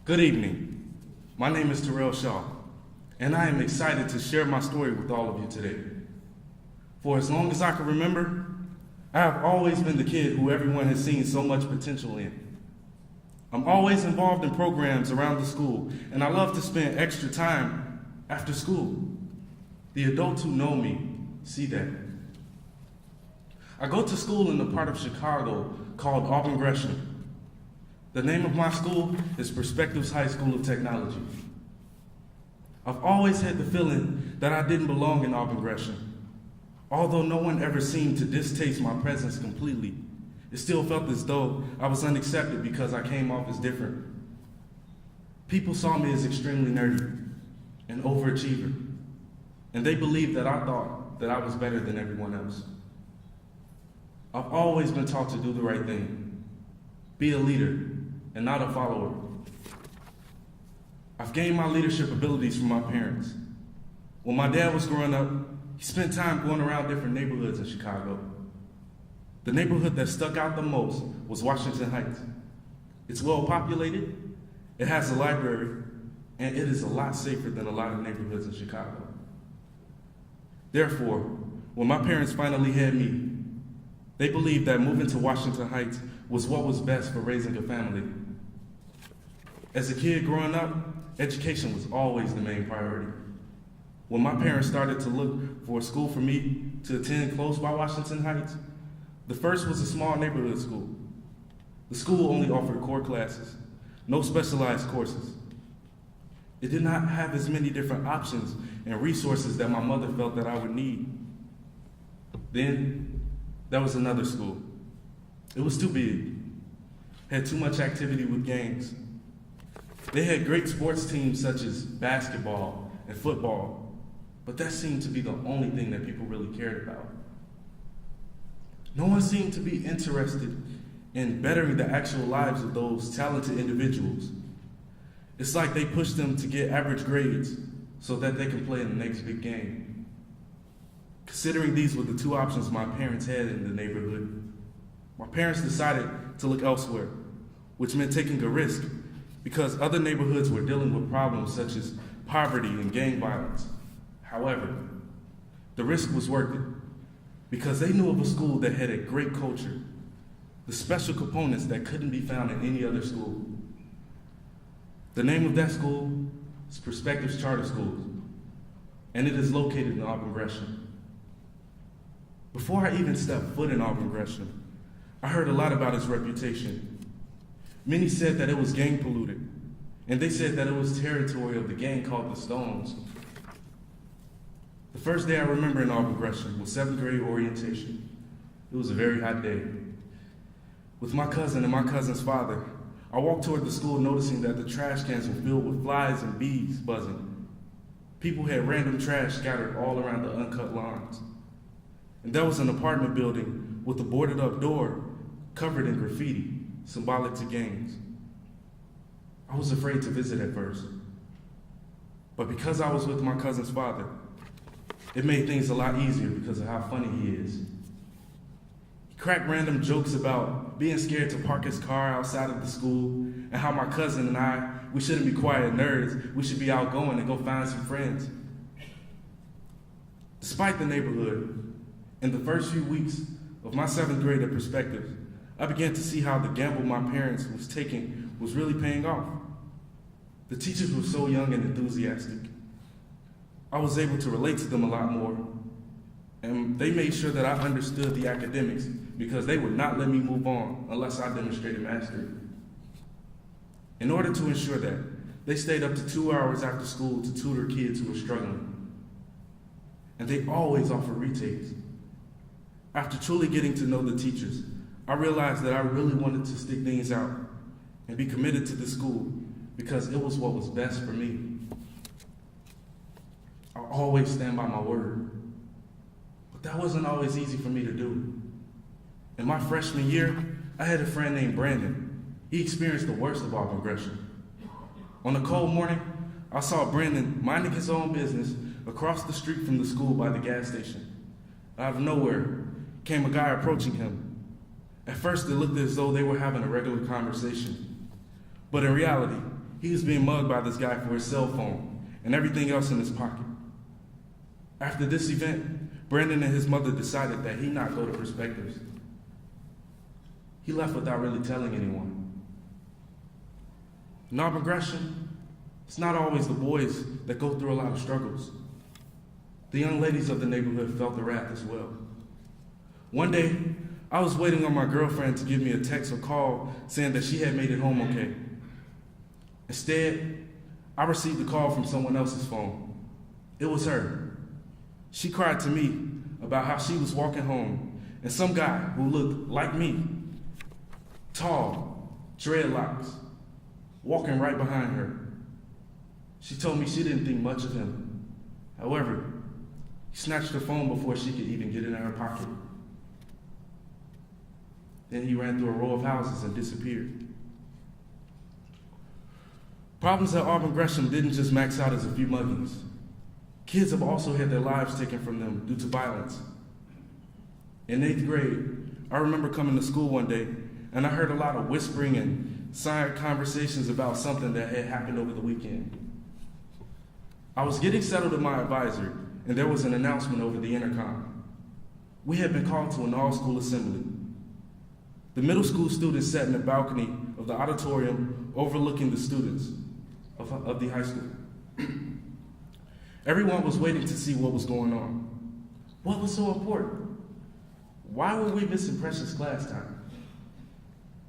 Good evening. My name is Terrell Shaw, and I am excited to share my story with all of you today. For as long as I can remember, I have always been the kid who everyone has seen so much potential in. I'm always involved in programs around the school, and I love to spend extra time after school. The adults who know me see that. I go to school in the part of Chicago called Auburn Gresham. The name of my school is Perspectives High School of Technology. I've always had the feeling that I didn't belong in Auburn Gresham. Although no one ever seemed to distaste my presence completely, it still felt as though I was unaccepted because I came off as different. People saw me as extremely nerdy, an overachiever, and they believed that I thought that I was better than everyone else. I've always been taught to do the right thing, be a leader, and not a follower. I've gained my leadership abilities from my parents. When my dad was growing up, he spent time going around different neighborhoods in Chicago. The neighborhood that stuck out the most was Washington Heights. It's well populated, it has a library, and it is a lot safer than a lot of neighborhoods in Chicago. Therefore, when my parents finally had me, they believed that moving to Washington Heights was what was best for raising a family. As a kid growing up, education was always the main priority. When my parents started to look for a school for me to attend close by Washington Heights, the first was a small neighborhood school. The school only offered core classes, no specialized courses. It did not have as many different options and resources that my mother felt that I would need. Then, there was another school. It was too big, had too much activity with gangs. They had great sports teams such as basketball and football, but that seemed to be the only thing that people really cared about. No one seemed to be interested in bettering the actual lives of those talented individuals. It's like they pushed them to get average grades so that they can play in the next big game. Considering these were the two options my parents had in the neighborhood, my parents decided to look elsewhere, which meant taking a risk because other neighborhoods were dealing with problems such as poverty and gang violence. However, the risk was worth it because they knew of a school that had a great culture, the special components that couldn't be found in any other school. The name of that school is Perspectives Charter Schools, and it is located in Auburn Gresham. Before I even stepped foot in Auburn Gresham, I heard a lot about its reputation. Many said that it was gang polluted, and they said that it was territory of the gang called the Stones. The first day I remember in Auburn Gresham was 7th grade orientation. It was a very hot day. With my cousin and my cousin's father, I walked toward the school noticing that the trash cans were filled with flies and bees buzzing. People had random trash scattered all around the uncut lawns. And there was an apartment building with a boarded up door covered in graffiti, symbolic to gangs. I was afraid to visit at first, but because I was with my cousin's father, it made things a lot easier because of how funny he is. He cracked random jokes about being scared to park his car outside of the school and how my cousin and I, we shouldn't be quiet nerds, we should be outgoing and go find some friends. Despite the neighborhood, in the first few weeks of my 7th grade at Perspectives, I began to see how the gamble my parents was taking was really paying off. The teachers were so young and enthusiastic. I was able to relate to them a lot more, and they made sure that I understood the academics because they would not let me move on unless I demonstrated mastery. In order to ensure that, they stayed up to 2 hours after school to tutor kids who were struggling. And they always offered retakes. After truly getting to know the teachers, I realized that I really wanted to stick things out and be committed to the school because it was what was best for me. I always stand by my word, but that wasn't always easy for me to do. In my freshman year, I had a friend named Brandon. He experienced the worst of Auburn Gresham. On a cold morning, I saw Brandon minding his own business across the street from the school by the gas station. Out of nowhere came a guy approaching him. At first, it looked as though they were having a regular conversation. But in reality, he was being mugged by this guy for his cell phone and everything else in his pocket. After this event, Brandon and his mother decided that he not go to Perspectives. He left without really telling anyone. In Auburn Gresham, it's not always the boys that go through a lot of struggles. The young ladies of the neighborhood felt the wrath as well. One day, I was waiting on my girlfriend to give me a text or call saying that she had made it home okay. Instead, I received a call from someone else's phone. It was her. She cried to me about how she was walking home and some guy who looked like me, tall, dreadlocks, walking right behind her. She told me she didn't think much of him. However, he snatched her phone before she could even get it in her pocket. Then he ran through a row of houses and disappeared. Problems at Auburn Gresham didn't just max out as a few muggings. Kids have also had their lives taken from them due to violence. In 8th grade, I remember coming to school one day and I heard a lot of whispering and side conversations about something that had happened over the weekend. I was getting settled in my advisor and there was an announcement over the intercom. We had been called to an all-school assembly. The middle school students sat in the balcony of the auditorium overlooking the students of the high school. Everyone was waiting to see what was going on. What was so important? Why were we missing precious class time?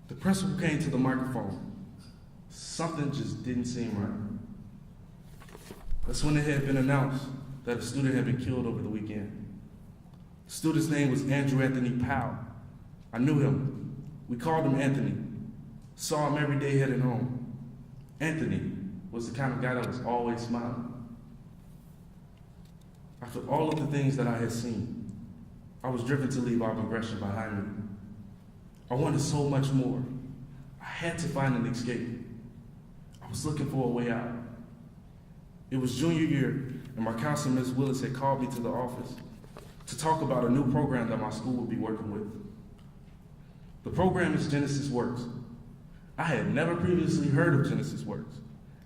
The principal came to the microphone. Something just didn't seem right. That's when it had been announced that a student had been killed over the weekend. The student's name was Andrew Anthony Powell. I knew him. We called him Anthony. Saw him every day heading home. Anthony was the kind of guy that was always smiling. After all of the things that I had seen, I was driven to leave Auburn Gresham behind me. I wanted so much more. I had to find an escape. I was looking for a way out. It was junior year, and my counselor, Ms. Willis, had called me to the office to talk about a new program that my school would be working with. The program is Genesys Works. I had never previously heard of Genesys Works.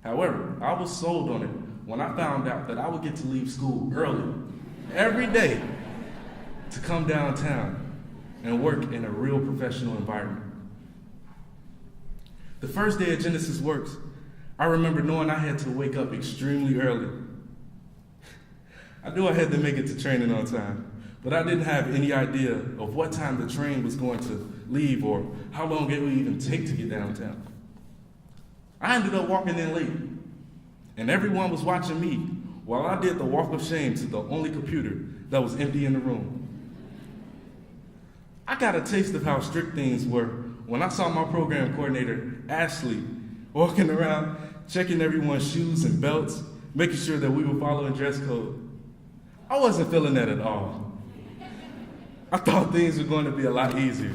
However, I was sold on it when I found out that I would get to leave school early, every day, to come downtown and work in a real professional environment. The first day at Genesys Works, I remember knowing I had to wake up extremely early. I knew I had to make it to training on time, but I didn't have any idea of what time the train was going to leave or how long it would even take to get downtown. I ended up walking in late, and everyone was watching me while I did the walk of shame to the only computer that was empty in the room. I got a taste of how strict things were when I saw my program coordinator, Ashley, walking around, checking everyone's shoes and belts, making sure that we were following dress code. I wasn't feeling that at all. I thought things were going to be a lot easier.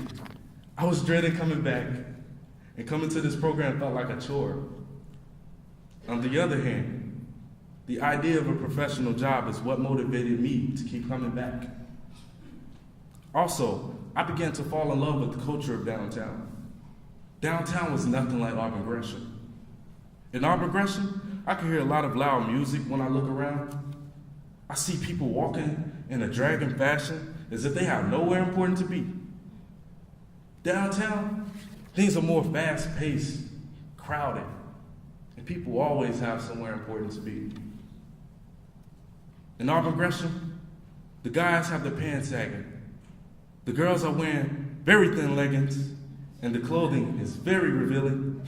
I was dreading coming back, and coming to this program felt like a chore. On the other hand, the idea of a professional job is what motivated me to keep coming back. Also, I began to fall in love with the culture of downtown. Downtown was nothing like Auburn Gresham. In Auburn Gresham, I could hear a lot of loud music when I look around. I see people walking in a dragging fashion as if they have nowhere important to be. Downtown, things are more fast-paced, crowded, and people always have somewhere important to be. In Auburn Gresham, the guys have their pants sagging. The girls are wearing very thin leggings, and the clothing is very revealing.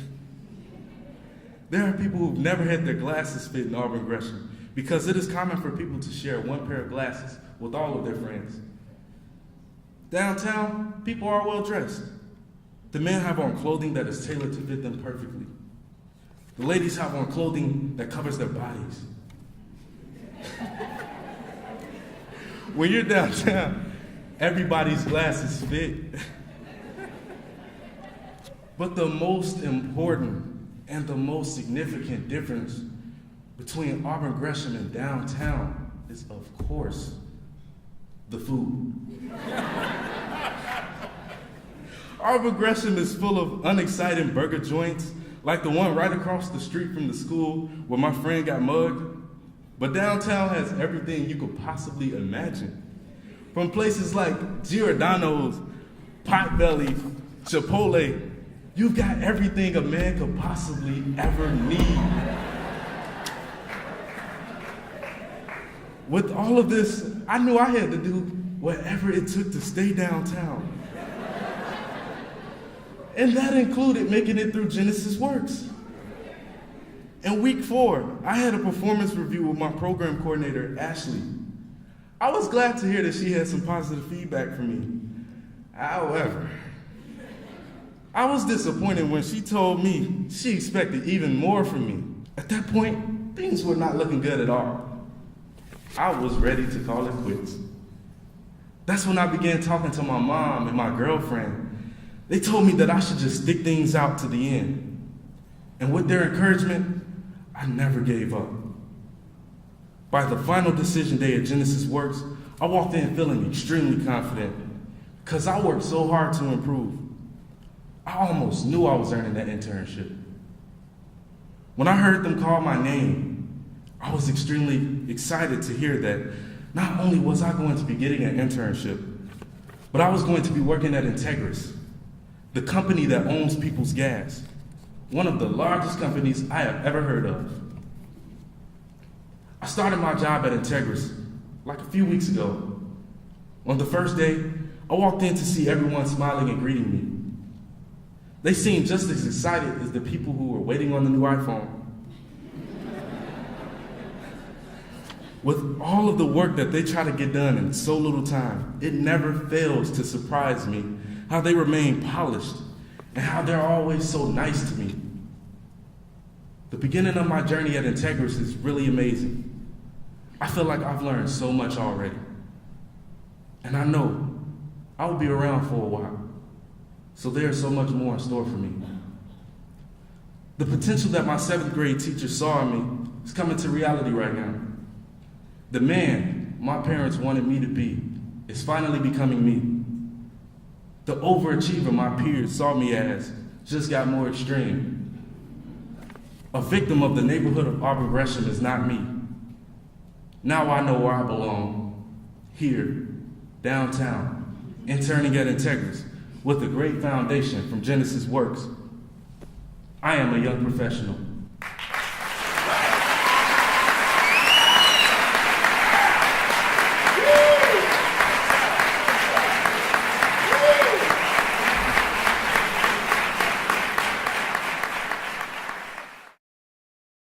There are people who've never had their glasses fit in Auburn Gresham because it is common for people to share one pair of glasses with all of their friends. Downtown, people are well dressed. The men have on clothing that is tailored to fit them perfectly. The ladies have on clothing that covers their bodies. When you're downtown, everybody's glasses fit. But the most important and the most significant difference between Auburn Gresham and downtown is, of course, the food. Auburn Gresham is full of unexciting burger joints, like the one right across the street from the school where my friend got mugged. But downtown has everything you could possibly imagine. From places like Giordano's, Potbelly, Chipotle, you've got everything a man could possibly ever need. With all of this, I knew I had to do whatever it took to stay downtown. And that included making it through Genesys Works. In week 4, I had a performance review with my program coordinator, Ashley. I was glad to hear that she had some positive feedback for me. However, I was disappointed when she told me she expected even more from me. At that point, things were not looking good at all. I was ready to call it quits. That's when I began talking to my mom and my girlfriend. They told me that I should just stick things out to the end. And with their encouragement, I never gave up. By the final decision day at Genesys Works, I walked in feeling extremely confident because I worked so hard to improve. I almost knew I was earning that internship. When I heard them call my name, I was extremely excited to hear that not only was I going to be getting an internship, but I was going to be working at Integris, the company that owns People's Gas, one of the largest companies I have ever heard of. I started my job at Integris like a few weeks ago. On the first day, I walked in to see everyone smiling and greeting me. They seemed just as excited as the people who were waiting on the new iPhone. With all of the work that they try to get done in so little time, it never fails to surprise me how they remain polished and how they're always so nice to me. The beginning of my journey at Integris is really amazing. I feel like I've learned so much already. And I know I will be around for a while. So there's so much more in store for me. The potential that my 7th grade teacher saw in me is coming to reality right now. The man my parents wanted me to be is finally becoming me. The overachiever my peers saw me as just got more extreme. A victim of the neighborhood of Auburn Gresham is not me. Now I know where I belong, here, downtown, interning at Integris with a great foundation from Genesys Works. I am a young professional.